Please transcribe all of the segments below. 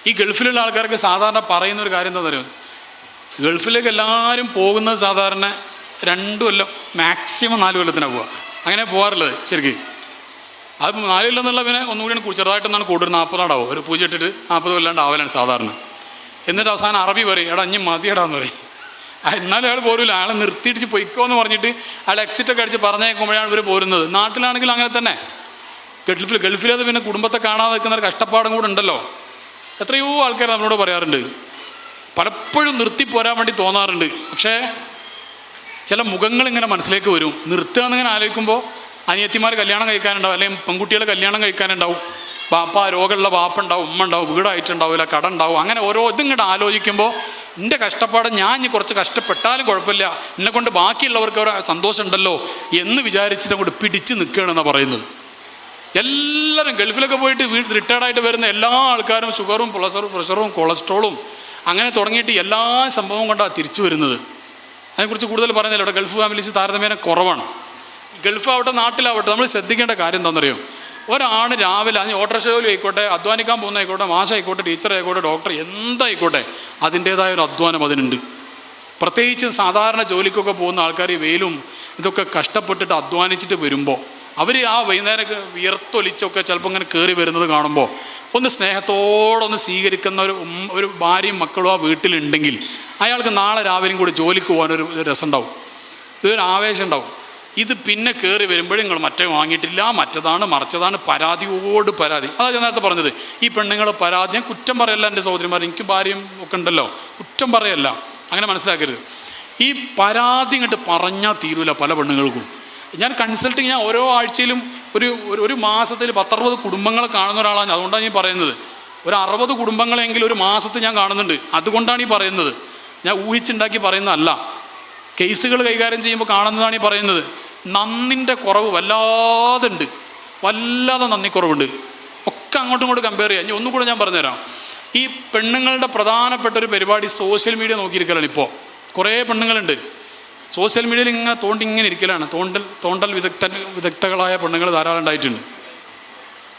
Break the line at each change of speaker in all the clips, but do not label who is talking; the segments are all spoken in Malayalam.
ഈ ഗൾഫിലുള്ള ആൾക്കാർക്ക് സാധാരണ പറയുന്നൊരു കാര്യം എന്താ പറയുക, ഗൾഫിലേക്ക് എല്ലാവരും പോകുന്നത് സാധാരണ 2 കൊല്ലം മാക്സിമം 4 കൊല്ലത്തിനാണ് പോവുക. അങ്ങനെ പോകാറുള്ളത് ശരിക്കും. അത് 4 കൊല്ലം എന്നുള്ള പിന്നെ ഒന്നുകൂടി ചെറുതായിട്ടൊന്നാണ് കൂടുതൽ 40 ആണ്ടാവും. ഒരു പൂജ ഇട്ടിട്ട് 40 കൊല്ലാണ്ട് ആവലാണ് സാധാരണ. എന്നിട്ട് അവസാനം അറബി പറയും, എടാ അഞ്ഞ് മതിയടാന്ന് പറയും. എന്നാലും അയാൾ പോരില്ല, അയാളെ നിർത്തിയിട്ട് പൊയ്ക്കോ എന്ന് പറഞ്ഞിട്ട് അയാൾ എക്സിറ്റൊക്കെ അടിച്ച് പറഞ്ഞേക്കുമ്പോഴാണ് ഇവർ പോരുന്നത്. നാട്ടിലാണെങ്കിൽ അങ്ങനെ തന്നെ. ഗൾഫിലത് പിന്നെ കുടുംബത്തെ കാണാതെ നിൽക്കുന്ന ഒരു കഷ്ടപ്പാടും കൂടെ ഉണ്ടല്ലോ. എത്രയോ ആൾക്കാർ നമ്മളോട് പറയാറുണ്ട്, പലപ്പോഴും നിർത്തി പോരാൻ വേണ്ടി തോന്നാറുണ്ട്. പക്ഷേ ചില മുഖങ്ങൾ ഇങ്ങനെ മനസ്സിലേക്ക് വരും. നിർത്തുക എന്നിങ്ങനെ ആലോചിക്കുമ്പോൾ അനിയത്തിമാർ കല്യാണം കഴിക്കാനുണ്ടാവും, അല്ലെങ്കിൽ പെൺകുട്ടികൾ കല്യാണം കഴിക്കാനുണ്ടാവും, ബാപ്പ രോഗമുള്ള ബാപ്പ ഉണ്ടാവും, ഉമ്മ ഉണ്ടാവും, വീടായിട്ടുണ്ടാവില്ല, കട ഉണ്ടാവും. അങ്ങനെ ഓരോ ഇതിങ്ങോട്ട് ആലോചിക്കുമ്പോൾ എൻ്റെ കഷ്ടപ്പാട് ഞാൻ ഇനി കുറച്ച് കഷ്ടപ്പെട്ടാലും കുഴപ്പമില്ല, എന്നെ കൊണ്ട് ബാക്കിയുള്ളവർക്ക് ഒരു സന്തോഷം ഉണ്ടല്ലോ എന്ന് വിചാരിച്ചിട്ട് അങ്ങോട്ട് പിടിച്ച് നിൽക്കുകയാണെന്നാണ് പറയുന്നത്. എല്ലാവരും ഗൾഫിലൊക്കെ പോയിട്ട് റിട്ടയർഡായിട്ട് വരുന്ന എല്ലാ ആൾക്കാരും ഷുഗറും പ്രഷറും കൊളസ്ട്രോളും അങ്ങനെ തുടങ്ങിയിട്ട് എല്ലാ സംഭവവും കൊണ്ടാണ് തിരിച്ചു വരുന്നത്. അതിനെക്കുറിച്ച് കൂടുതൽ പറയുന്നില്ല. ഇവിടെ ഗൾഫ് ഫാമിലീസ് താരതമ്യേന കുറവാണ്. ഗൾഫ് ആവട്ടെ നാട്ടിലാവട്ടെ, നമ്മൾ ശ്രദ്ധിക്കേണ്ട കാര്യം എന്താണെന്നറിയോ, ഒരാണ് രാവിലെ അതിന് ഓട്ടോറിക്ഷ ജോലി ആയിക്കോട്ടെ, അധ്വാനിക്കാൻ പോകുന്ന ആയിക്കോട്ടെ, മാഷായിക്കോട്ടെ, ടീച്ചറായിക്കോട്ടെ, ഡോക്ടർ, എന്തായിക്കോട്ടെ, അതിൻ്റേതായ ഒരു അധ്വാനം അതിനുണ്ട്. പ്രത്യേകിച്ച് സാധാരണ ജോലിക്കൊക്കെ പോകുന്ന ആൾക്കാർ ഈ വെയിലും ഇതൊക്കെ കഷ്ടപ്പെട്ടിട്ട് അധ്വാനിച്ചിട്ട് വരുമ്പോൾ അവർ ആ വൈകുന്നേരമൊക്കെ വിയർത്തൊലിച്ചൊക്കെ ചിലപ്പോൾ ഇങ്ങനെ കയറി വരുന്നത് കാണുമ്പോൾ ഒന്ന് സ്നേഹത്തോടൊന്ന് സ്വീകരിക്കുന്ന ഒരു ഭാര്യയും മക്കളും ആ വീട്ടിലുണ്ടെങ്കിൽ അയാൾക്ക് നാളെ രാവിലെയും കൂടി ജോലിക്ക് പോകാനൊരു രസമുണ്ടാവും, ഇതൊരു ആവേശം ഉണ്ടാവും. ഇത് പിന്നെ കയറി വരുമ്പോഴും നിങ്ങൾ മറ്റേ വാങ്ങിയിട്ടില്ല, മറ്റതാണ് മറിച്ചതാണ്, പരാതിയോട് പരാതി. അതാണ് ഞാൻ നേരത്തെ പറഞ്ഞത്. ഈ പെണ്ണുങ്ങളെ പരാതി ഞാൻ കുറ്റം പറയല്ല, എൻ്റെ സഹോദരിമാർ, എനിക്ക് ഭാര്യയും ഒക്കെ ഉണ്ടല്ലോ, കുറ്റം പറയല്ല, അങ്ങനെ മനസ്സിലാക്കരുത്. ഈ പരാതി ഇങ്ങോട്ട് പറഞ്ഞാൽ തീരൂല പല പെണ്ണുങ്ങൾക്കും. ഞാൻ കൺസൾട്ടിങ്, ഞാൻ ഓരോ ആഴ്ചയിലും ഒരു മാസത്തിൽ 10-60 കുടുംബങ്ങളെ കാണുന്ന ഒരാളാണ്. അതുകൊണ്ടാണ് ഞാൻ പറയുന്നത്. ഒരു 60 കുടുംബങ്ങളെങ്കിലും ഒരു മാസത്തിൽ ഞാൻ കാണുന്നുണ്ട്. അതുകൊണ്ടാണ് ഈ പറയുന്നത്. ഞാൻ ഊഹിച്ചുണ്ടാക്കി പറയുന്നതല്ല. കേസുകൾ കൈകാര്യം ചെയ്യുമ്പോൾ കാണുന്നതാണ് ഈ പറയുന്നത്. നന്ദിൻ്റെ കുറവ് വല്ലാതെ ഉണ്ട്, വല്ലാതെ നന്ദിക്കുറവുണ്ട്. ഒക്കെ അങ്ങോട്ടും ഇങ്ങോട്ട് കമ്പയർ ചെയ്യാം. ഇനി ഒന്നുകൂടെ ഞാൻ പറഞ്ഞുതരാം. ഈ പെണ്ണുങ്ങളുടെ പ്രധാനപ്പെട്ട ഒരു പരിപാടി സോഷ്യൽ മീഡിയ നോക്കിയിരിക്കലാണ്. ഇപ്പോൾ കുറേ പെണ്ണുങ്ങളുണ്ട് സോഷ്യൽ മീഡിയയിൽ ഇങ്ങനെ ഇരിക്കലാണ്. തോണ്ടൽ വിദഗ്ധകളായ പെണ്ണുങ്ങൾ ധാരാളം ഉണ്ടായിട്ടുണ്ട്.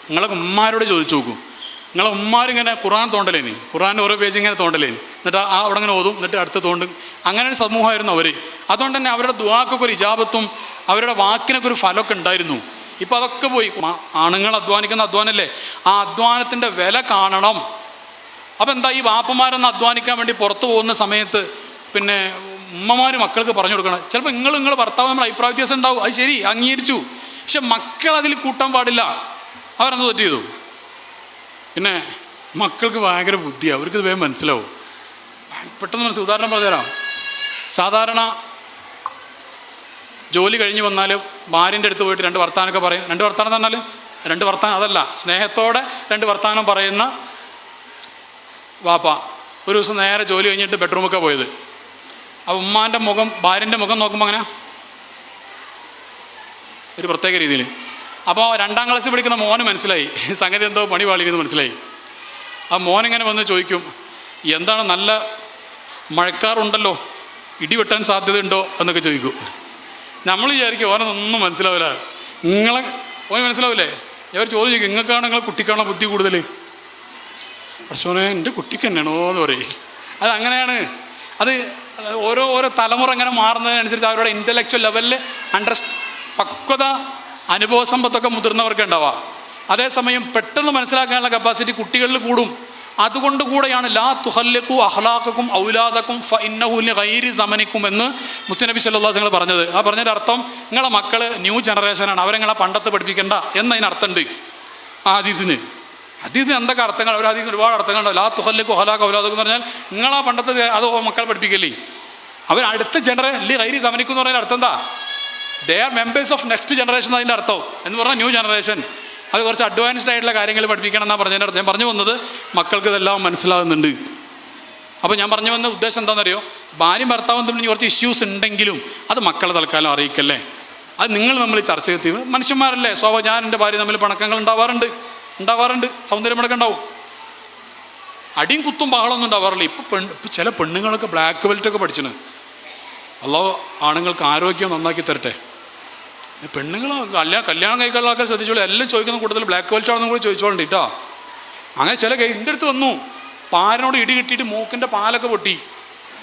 നിങ്ങളെ ഉമ്മാരോട് ചോദിച്ചു നോക്കൂ. നിങ്ങളെ ഉമ്മാരിങ്ങനെ ഖുർആൻ തോണ്ടലേന്, ഖുർആൻ്റെ ഓരോ പേജ് ഇങ്ങനെ തോണ്ടലേന്, എന്നിട്ട് അവിടെ ഇങ്ങനെ ഓതും, എന്നിട്ട് അടുത്ത് തോണ്ടും. അങ്ങനെ ഒരു സമൂഹമായിരുന്നു അവർ. അതുകൊണ്ട് തന്നെ അവരുടെ ദുആക്കൊക്കെ ഒരു ഇജാബത്തും അവരുടെ വാക്കിനൊക്കെ ഒരു ഫലമൊക്കെ ഉണ്ടായിരുന്നു. ഇപ്പം അതൊക്കെ പോയി. ആണുങ്ങൾ അധ്വാനിക്കുന്ന അധ്വാനമല്ലേ, ആ അധ്വാനത്തിൻ്റെ വില കാണണം. അപ്പം എന്താ, ഈ വാപ്പന്മാരൊന്ന് അധ്വാനിക്കാൻ വേണ്ടി പുറത്തു പോകുന്ന സമയത്ത് പിന്നെ ഉമ്മമാർ മക്കൾക്ക് പറഞ്ഞു കൊടുക്കണം. ചിലപ്പോൾ നിങ്ങൾ ഭർത്താവ് നമ്മൾ അഭിപ്രായ വ്യത്യാസം ഉണ്ടാവും, അത് ശരി, അംഗീകരിച്ചു. പക്ഷെ മക്കൾ അതിൽ കൂട്ടാൻ പാടില്ല. അവരെന്ത് തെറ്റ് ചെയ്തു? പിന്നെ മക്കൾക്ക് ഭയങ്കര ബുദ്ധിയാണ്, അവർക്ക് ഇത് വേഗം മനസ്സിലാവും, പെട്ടെന്ന് മനസ്സിലാവും. ഉദാഹരണം പറഞ്ഞുതരാം. സാധാരണ ജോലി കഴിഞ്ഞ് വന്നാൽ ഭാര്യൻ്റെ അടുത്ത് പോയിട്ട് 2 വർത്താനമൊക്കെ പറയും. 2 വർത്താനം എന്ന് പറഞ്ഞാൽ 2 വർത്താനം അതല്ല, സ്നേഹത്തോടെ 2 വർത്താനം പറയുന്ന വാപ്പ ഒരു ദിവസം നേരെ ജോലി കഴിഞ്ഞിട്ട് ബെഡ്റൂമൊക്കെ പോയത്. അപ്പോൾ ഉമ്മാൻ്റെ മുഖം ഭാര്യൻ്റെ മുഖം നോക്കുമ്പോൾ അങ്ങനെ ഒരു പ്രത്യേക രീതിയിൽ. അപ്പോൾ 2ാം ക്ലാസ്സിൽ പഠിക്കുന്ന മോന് മനസ്സിലായി സംഗതി എന്തോ പണി പാളിയെന്ന് മനസ്സിലായി. ആ മോനിങ്ങനെ വന്ന് ചോദിക്കും, എന്താണ് നല്ല മഴക്കാറുണ്ടല്ലോ, ഇടിവെട്ടാൻ സാധ്യതയുണ്ടോ എന്നൊക്കെ ചോദിക്കും. നമ്മൾ വിചാരിക്കും ഓനൊന്നും മനസ്സിലാവില്ല. ഓന് മനസ്സിലാവില്ലേ? ഇവർ ചോദിക്കും, നിങ്ങൾക്കാണോ നിങ്ങളെ കുട്ടിക്കാണോ ബുദ്ധി കൂടുതൽ? പക്ഷേ എൻ്റെ കുട്ടിക്ക് തന്നെയാണോ എന്ന് പറയും. അതങ്ങനെയാണ്. അത് ഓരോ തലമുറ അങ്ങനെ മാറുന്നതിനനുസരിച്ച് അവരുടെ ഇൻ്റലക്ച്വൽ ലെവലിൽ പക്വത അനുഭവ സമ്പത്തൊക്കെ മുതിർന്നവർക്ക് ഉണ്ടാവാം. അതേസമയം പെട്ടെന്ന് മനസ്സിലാക്കാനുള്ള കപ്പാസിറ്റി കുട്ടികളിൽ കൂടും. അതുകൊണ്ട് കൂടെയാണ് ലാ തുഹല്ലിഖു അഖ്ലാഖക്കും ഔലാദക്കും ഫഇന്നഹു ലിഗൈരി സമനിക്കും എന്ന് മുത്തുനബി സല്ലല്ലാഹു അലൈഹി വസല്ലം പറഞ്ഞത്. ആ പറഞ്ഞതിൻ്റെ അർത്ഥം നിങ്ങളെ മക്കൾ ന്യൂ ജനറേഷനാണ്, അവരെ നിങ്ങളെ പണ്ടത്തെ പഠിപ്പിക്കേണ്ട എന്നതിനർത്ഥമുണ്ട്. ആ ഹദീസിന് എന്തൊക്കെ അർത്ഥങ്ങൾ? ഒരു ഹദീസിന് ഒരുപാട് അർത്ഥങ്ങളുണ്ട്. ലാ തുഹല്ലിഖു അഖ്ലാഖ ഔലാദക്കും എന്ന് പറഞ്ഞാൽ നിങ്ങളാ പണ്ടത്തെ അത് മക്കളെ പഠിപ്പിക്കല്ലേ. അവർ അടുത്ത ലിഗൈരി സമനിക്കും എന്ന് പറഞ്ഞാൽ അർത്ഥം എന്താ? They are members of next generation അതിൻ്റെ അർത്ഥം. എന്ന് പറഞ്ഞാൽ ന്യൂ ജനറേഷൻ. അത് കുറച്ച് അഡ്വാൻസ്ഡ് ആയിട്ടുള്ള കാര്യങ്ങൾ പഠിപ്പിക്കണം എന്നാണ് പറഞ്ഞതിൻ്റെ അർത്ഥം. ഞാൻ പറഞ്ഞു വന്നത് മക്കൾക്ക് ഇതെല്ലാം മനസ്സിലാകുന്നുണ്ട്. അപ്പോൾ ഞാൻ പറഞ്ഞു വന്ന ഉദ്ദേശം എന്താണെന്നറിയോ, ഭാര്യയും ഭർത്താവും തമ്മിൽ കുറച്ച് ഇഷ്യൂസ് ഉണ്ടെങ്കിലും അത് മക്കളെ തൽക്കാലം അറിയിക്കല്ലേ. അത് നിങ്ങൾ നമ്മൾ ചർച്ച ചെയ്ത് മനുഷ്യന്മാരല്ലേ, സ്വാഭാവികം. ഞാൻ എൻ്റെ ഭാര്യ തമ്മിൽ പിണക്കങ്ങൾ ഉണ്ടാവാറുണ്ട്, സൗന്ദര്യമടക്കം ഉണ്ടാവും. അടിയും കുത്തും ബഹളമൊന്നും ഉണ്ടാവാറില്ല. ഇപ്പം ചില പെണ്ണുങ്ങളൊക്കെ ബ്ലാക്ക് ബെൽറ്റൊക്കെ പഠിച്ചിന്. അല്ലാഹു ആണുങ്ങൾക്ക് ആരോഗ്യം നന്നാക്കി തരട്ടെ. പെണ്ണുങ്ങൾ കല്യാണം കഴിക്കാനുള്ള ആൾക്കാർ ശ്രദ്ധിച്ചോളൂ. എല്ലാം ചോദിക്കുന്ന കൂടുതൽ ബ്ലാക്ക് ബെൽറ്റ് ആണെന്നും കൂടി ചോദിച്ചോളണ്ടി കേട്ടോ. അങ്ങനെ ചില എൻ്റെ അടുത്ത് വന്നു, പാലിനോട് ഇടി കിട്ടിയിട്ട് മൂക്കിൻ്റെ പാലൊക്കെ പൊട്ടി.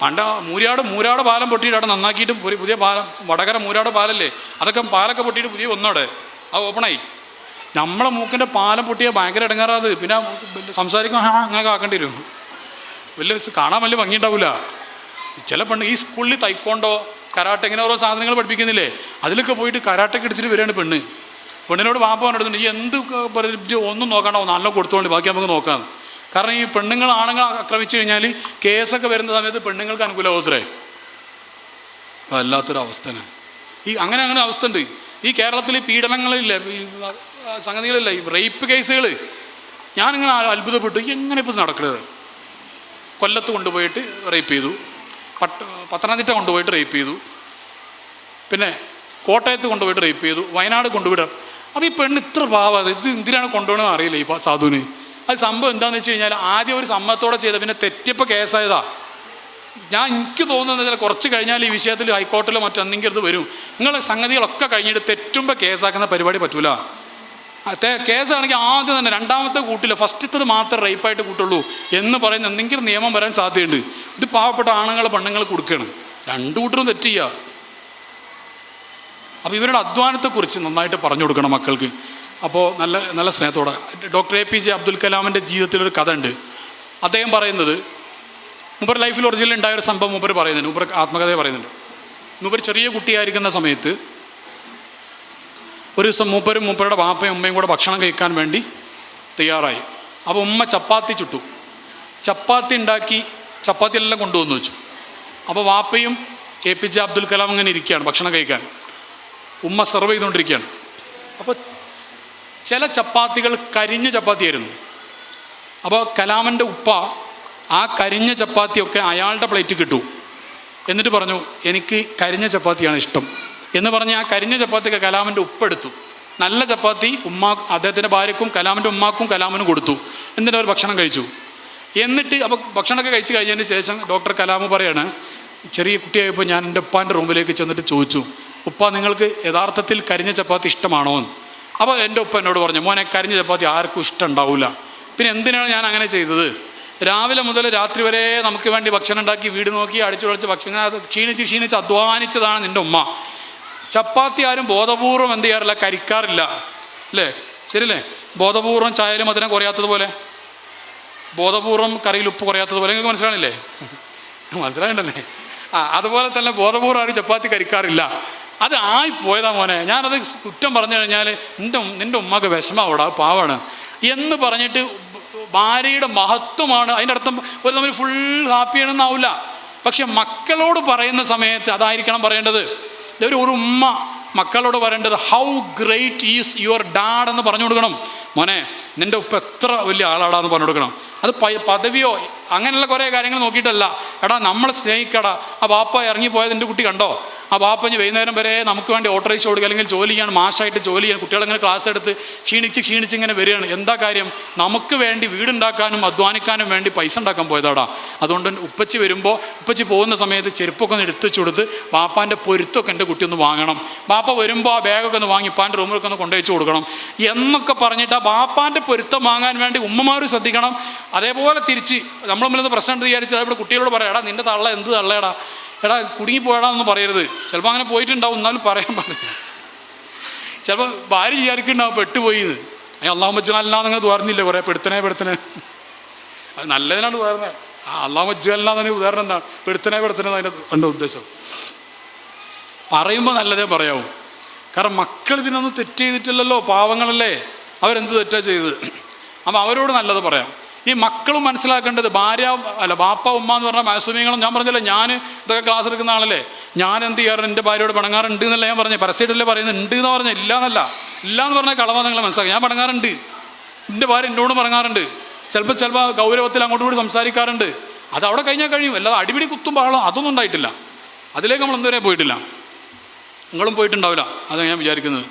പണ്ട് മൂരാട് പാലം പൊട്ടിയിട്ട് അവിടെ നന്നാക്കിയിട്ട് പുതിയ പാലം, വടകര മൂരാട് പാലല്ലേ, അതൊക്കെ പാലൊക്കെ പൊട്ടിയിട്ട് പുതിയ ഒന്നോടെ അത് ഓപ്പണായി. നമ്മളെ മൂക്കിൻ്റെ പാലം പൊട്ടിയാൽ ഭയങ്കര ഇടങ്ങാറാത്. പിന്നെ സംസാരിക്കാൻ അങ്ങനെ ആക്കേണ്ടി വരും. വലിയ കാണാൻ വലിയ ഭംഗി ഉണ്ടാവില്ല. ചില പെണ്ണ് ഈ സ്കൂളിൽ തൈക്കോണ്ടോ കരാട്ടെ ഇങ്ങനെ ഓരോ സാധനങ്ങൾ പഠിപ്പിക്കുന്നില്ലേ, അതിലൊക്കെ പോയിട്ട് കരാട്ടൊക്കെ എടുത്തിട്ട് വരികയാണ് പെണ്ണിനോട് വാപ്പ പറഞ്ഞിട്ടുണ്ട്, ഈ എന്ത് ഒന്നും നോക്കണ്ടോ, നല്ല കൊടുത്തോണ്ട് ബാക്കി നമുക്ക് നോക്കാം. കാരണം ഈ പെണ്ണുങ്ങൾ ആണുങ്ങൾ ആക്രമിച്ചു കഴിഞ്ഞാൽ കേസൊക്കെ വരുന്ന സമയത്ത് പെണ്ണുങ്ങൾക്ക് അനുകൂലമാവത്രേ. വല്ലാത്തൊരവസ്ഥയാണ് അങ്ങനെ അവസ്ഥ ഉണ്ട്. ഈ കേരളത്തിൽ പീഡനങ്ങളില്ലേ, ഈ സംഗതികളില്ല, ഈ റേപ്പ് കേസുകൾ. ഞാനിങ്ങനെ അത്ഭുതപ്പെട്ടു, എങ്ങനെ ഇപ്പോൾ നടക്കുന്നത്. കൊല്ലത്ത് കൊണ്ടുപോയിട്ട് റേപ്പ് ചെയ്തു, പത്തനംതിട്ട കൊണ്ടുപോയിട്ട് റേപ്പ് ചെയ്തു, പിന്നെ കോട്ടയത്ത് കൊണ്ടുപോയിട്ട് റേപ്പ് ചെയ്തു, വയനാട് കൊണ്ടുപോയിട്ട്. അപ്പോൾ ഈ പെണ്ണ് ഇത്ര പാവം, ഇത് എന്തിനാണ് കൊണ്ടുപോകണമെന്ന് അറിയില്ല ഈ സാധുവിന്. അത് സംഭവം എന്താണെന്ന് വെച്ച് കഴിഞ്ഞാൽ ആദ്യം ഒരു സമ്മതത്തോടെ ചെയ്ത, പിന്നെ തെറ്റിയപ്പോൾ കേസായതാ. എനിക്ക് തോന്നുന്നത് വെച്ചാൽ കുറച്ച് കഴിഞ്ഞാൽ ഈ വിഷയത്തിൽ ഹൈക്കോർട്ടിലോ മറ്റെന്തെങ്കിലും അത് വരും. നിങ്ങളെ സംഗതികളൊക്കെ കഴിഞ്ഞിട്ട് തെറ്റുമ്പോൾ കേസാക്കുന്ന പരിപാടി പറ്റൂല. കേസാണെങ്കിൽ ആദ്യം തന്നെ രണ്ടാമത്തെ കൂട്ടില്ല, ഫസ്റ്റത്തത് മാത്രമേ റേപ്പായിട്ട് കൂട്ടുള്ളൂ എന്ന് പറയുന്ന എന്തെങ്കിലും നിയമം വരാൻ സാധ്യതയുണ്ട്. ഇത് പാവപ്പെട്ട ആണുങ്ങളെ പെണ്ണുങ്ങൾ കൊടുക്കുകയാണ്, രണ്ടു കൂട്ടരും തെറ്റ് ചെയ്യുക. അപ്പോൾ ഇവരുടെ അധ്വാനത്തെക്കുറിച്ച് നന്നായിട്ട് പറഞ്ഞു കൊടുക്കണം മക്കൾക്ക്. അപ്പോൾ നല്ല സ്നേഹത്തോടെ. ഡോക്ടർ APJ അബ്ദുൽ കലാമിൻ്റെ ജീവിതത്തിലൊരു കഥ ഉണ്ട്. അദ്ദേഹം പറയുന്നത്, മൂപ്പർ ലൈഫിൽ ഒറിജിനൽ ഉണ്ടായൊരു സംഭവം മൂപ്പർ പറയുന്നുണ്ട്, മൂപ്പർ ആത്മകഥയെ പറയുന്നുണ്ട്. മൂപ്പർ ചെറിയ കുട്ടിയായിരിക്കുന്ന സമയത്ത് ഒരു ദിവസം മൂപ്പരുടെ വാപ്പയും ഉമ്മയും കൂടെ ഭക്ഷണം കഴിക്കാൻ വേണ്ടി തയ്യാറായി. അപ്പോൾ ഉമ്മ ചപ്പാത്തി ചുട്ടു, ചപ്പാത്തി ഉണ്ടാക്കി, ചപ്പാത്തി എല്ലാം കൊണ്ടുവന്ന് വെച്ചു. അപ്പോൾ വാപ്പയും APJ അബ്ദുൽ കലാം ഇങ്ങനെ ഇരിക്കുകയാണ് ഭക്ഷണം കഴിക്കാൻ. ഉമ്മ സെർവ് ചെയ്തുകൊണ്ടിരിക്കുകയാണ്. അപ്പോൾ ചില ചപ്പാത്തികൾ കരിഞ്ഞ ചപ്പാത്തിയായിരുന്നു. അപ്പോൾ കലാമിൻ്റെ ഉപ്പ ആ കരിഞ്ഞ ചപ്പാത്തിയൊക്കെ അയാളുടെ പ്ലേറ്റ് കിട്ടു. എന്നിട്ട് പറഞ്ഞു, എനിക്ക് കരിഞ്ഞ ചപ്പാത്തിയാണ് ഇഷ്ടം എന്ന് പറഞ്ഞ് ആ കരിഞ്ഞ ചപ്പാത്തിയൊക്കെ കലാമിൻ്റെ ഉപ്പെടുത്തു. നല്ല ചപ്പാത്തി അദ്ദേഹത്തിൻ്റെ ഭാര്യക്കും കലാമിൻ്റെ ഉമ്മാക്കും കലാമിനും കൊടുത്തു. എന്നിട്ട് അവർ ഭക്ഷണം കഴിച്ചു. എന്നിട്ട് അപ്പോൾ ഭക്ഷണമൊക്കെ കഴിച്ച് കഴിഞ്ഞതിന് ശേഷം ഡോക്ടർ കലാം പറയാണ്, ചെറിയ കുട്ടിയായപ്പോൾ ഞാൻ എൻ്റെ ഉപ്പാൻ്റെ റൂമിലേക്ക് ചെന്നിട്ട് ചോദിച്ചു, ഉപ്പ നിങ്ങൾക്ക് യഥാർത്ഥത്തിൽ കരിഞ്ഞ ചപ്പാത്തി ഇഷ്ടമാണോ എന്ന്. അപ്പോൾ എൻ്റെ ഉപ്പ എന്നോട് പറഞ്ഞു, മോനെ കരിഞ്ഞ ചപ്പാത്തി ആർക്കും ഇഷ്ടം ഉണ്ടാവില്ല, പിന്നെ എന്തിനാണ് ഞാൻ അങ്ങനെ ചെയ്തത്? രാവിലെ മുതൽ രാത്രി വരെ നമുക്ക് വേണ്ടി ഭക്ഷണം ഉണ്ടാക്കി വീട് നോക്കി അടിച്ചു പൊളിച്ച് ഭക്ഷണം ക്ഷീണിച്ച് അധ്വാനിച്ചതാണ് നിൻ്റെ ഉമ്മ. ചപ്പാത്തി ആരും ബോധപൂർവം എന്ത് ചെയ്യാറില്ല, കരിക്കാറില്ല അല്ലേ? ശരിയല്ലേ? ബോധപൂർവം ചായയിൽ മധുരം കുറയാത്തതുപോലെ, ബോധപൂർവം കറിയിൽ ഉപ്പ് കുറയാത്തതുപോലെ. നിങ്ങൾക്ക് മനസ്സിലാണില്ലേ? മനസ്സിലായിട്ടല്ലേ? അതുപോലെ തന്നെ ബോധപൂർവം ആരും ചപ്പാത്തി കരിക്കാറില്ല. അത് പോയതാ മോനെ. ഞാനത് കുറ്റം പറഞ്ഞു കഴിഞ്ഞാൽ നിൻ്റെ ഉമ്മക്ക് വിഷമാവൂടാ, പാവാണ് എന്ന് പറഞ്ഞിട്ട് ഭാര്യയുടെ മഹത്വമാണ് അതിൻ്റെ അർത്ഥം. ഒരു തമ്മിൽ ഫുൾ ഹാപ്പിയാണെന്നാവില്ല. പക്ഷെ മക്കളോട് പറയുന്ന സമയത്ത് അതായിരിക്കണം പറയേണ്ടത്. ഒരു ഉമ്മ മക്കളോട് പറയേണ്ടത് how great is your dad എന്ന് പറഞ്ഞു കൊടുക്കണം. മോനെ നിൻ്റെ ഉപ്പ എത്ര വലിയ ആളാടാന്ന് പറഞ്ഞു കൊടുക്കണം. അത് പദവിയോ അങ്ങനെയുള്ള കുറേ കാര്യങ്ങൾ നോക്കിയിട്ടല്ല. എടാ നമ്മളെ സ്നേഹിക്കടാ. ആ ബാപ്പ ഇറങ്ങിപ്പോയത് എൻ്റെ കുട്ടി കണ്ടോ? ആ ബാപ്പഞ്ഞ് വൈകുന്നേരം വരെ നമുക്ക് വേണ്ടി ഓട്ടോ റിക്ഷ കൊടുക്കുക, അല്ലെങ്കിൽ ജോലി ചെയ്യാൻ മാഷായിട്ട് ജോലി ചെയ്യാൻ കുട്ടികളിങ്ങനെ ക്ലാസ് എടുത്ത് ക്ഷീണിച്ച് ഇങ്ങനെ വരികയാണ്. എന്താ കാര്യം? നമുക്ക് വേണ്ടി വീടുണ്ടാക്കാനും അധ്വാനിക്കാനും വേണ്ടി പൈസ ഉണ്ടാക്കാൻ പോയതാടാ. അതുകൊണ്ട് ഉപ്പച്ചി വരുമ്പോൾ ഉപ്പച്ചി പോകുന്ന സമയത്ത് ചെരുപ്പൊക്കെ ഒന്ന് എടുത്തു കൊടുത്ത് ബാപ്പാൻ്റെ പൊരുത്തൊക്കെ എൻ്റെ കുട്ടി ഒന്ന് വാങ്ങണം. ബാപ്പ വരുമ്പോൾ ആ ബാഗൊക്കെ ഒന്ന് വാങ്ങി ഇപ്പാൻ്റെ റൂമിലൊക്കെ ഒന്ന് കൊണ്ടുവച്ച് കൊടുക്കണം എന്നൊക്കെ പറഞ്ഞിട്ട് ആ ബാപ്പാൻ്റെ പൊരുത്തം വാങ്ങാൻ വേണ്ടി ഉമ്മമാർ ശ്രദ്ധിക്കണം. അതേപോലെ തിരിച്ച് നമ്മൾ തമ്മിലൊന്ന് പ്രശ്നം ഉണ്ട് വിചാരിച്ചാൽ ഇവിടെ കുട്ടികളോട് പറയാം, എടാ നിൻ്റെ തള്ള എന്ത് തള്ളയടാ, എടാ കുടുങ്ങിപ്പോയടാന്നൊന്നും പറയരുത്. ചിലപ്പോൾ അങ്ങനെ പോയിട്ടുണ്ടാവും, എന്നാലും പറയാൻ പാടില്ല. ചിലപ്പോൾ ഭാര്യ വിചാരിക്കുന്നുണ്ടാവും പെട്ടുപോയിന്ന്. അള്ളാഹു മജ്ജാലിനാ നിങ്ങൾ തുറന്നില്ല കുറേ പെടുത്തനെ അത് നല്ലതിനാണ് തുറന്നത്. അള്ളാഹു മജ്ജാലിനാ തന്നെ ഉദാഹരണം എന്താണ്? പെടുത്തനെ അതിൻ്റെ ഉദ്ദേശം. പറയുമ്പോൾ നല്ലതേ പറയാവൂ. കാരണം മക്കൾ ഇതിനൊന്നും തെറ്റ് ചെയ്തിട്ടില്ലല്ലോ, പാവങ്ങളല്ലേ, അവരെന്ത് തെറ്റാ ചെയ്തത്? അപ്പോൾ അവരോട് നല്ലത് പറയാം. ഈ മക്കളും മനസ്സിലാക്കേണ്ടത് ബാപ്പ ഉമ്മ എന്ന് പറഞ്ഞാൽ മാസൂമിയങ്ങളും. ഞാൻ പറഞ്ഞല്ലോ, ഞാൻ ഇതൊക്കെ ക്ലാസ് എടുക്കുന്ന ആളല്ലേ, ഞാൻ എന്ത് ചെയ്യാറുണ്ട്, എൻ്റെ ഭാര്യയോട് പണങ്ങാറുണ്ട് എന്നല്ല ഞാൻ പറഞ്ഞത്. പരസ്യമായിട്ടല്ലേ പറയുന്നത്, ഉണ്ട് എന്ന് പറഞ്ഞാൽ ഇല്ല എന്ന് പറഞ്ഞാൽ കളവാ. നിങ്ങൾ മനസ്സിലാക്കുക. ഞാൻ പണങ്ങാറുണ്ട്, എൻ്റെ ഭാര്യ എന്നോട് പണങ്ങാറുണ്ട്, ചിലപ്പോൾ ഗൗരവത്തിൽ അങ്ങോട്ടും കൂടി സംസാരിക്കാറുണ്ട്. അത് അവിടെ കഴിഞ്ഞാൽ കഴിയും. അല്ലാതെ അടിപിടി കുത്തും ബഹളം അതൊന്നും ഉണ്ടായിട്ടില്ല. അതിലേക്ക് നമ്മൾ എന്തുവരെ പോയിട്ടില്ല. നിങ്ങളും പോയിട്ടുണ്ടാവില്ല, അതാണ് ഞാൻ വിചാരിക്കുന്നത്.